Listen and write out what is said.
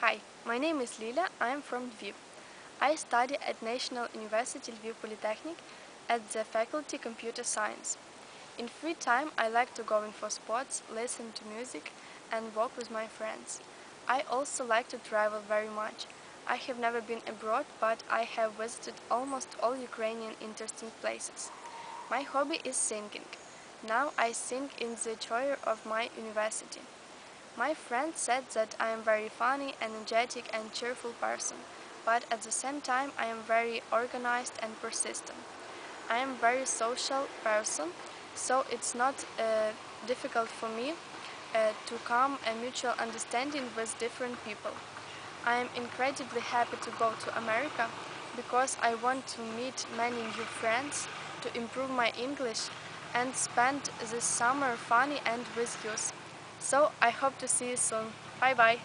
Hi, my name is Lila. I am from Lviv. I study at National University Lviv Polytechnic at the faculty Computer Science. In free time, I like to go in for sports, listen to music, and walk with my friends. I also like to travel very much. I have never been abroad, but I have visited almost all Ukrainian interesting places. My hobby is singing. Now I sing in the choir of my university. My friend said that I am very funny, energetic and cheerful person, but at the same time I am very organized and persistent. I am very social person, so it's not difficult for me to come a mutual understanding with different people. I am incredibly happy to go to America because I want to meet many new friends, to improve my English and spend this summer funny and with youth. So I hope to see you soon. Bye bye.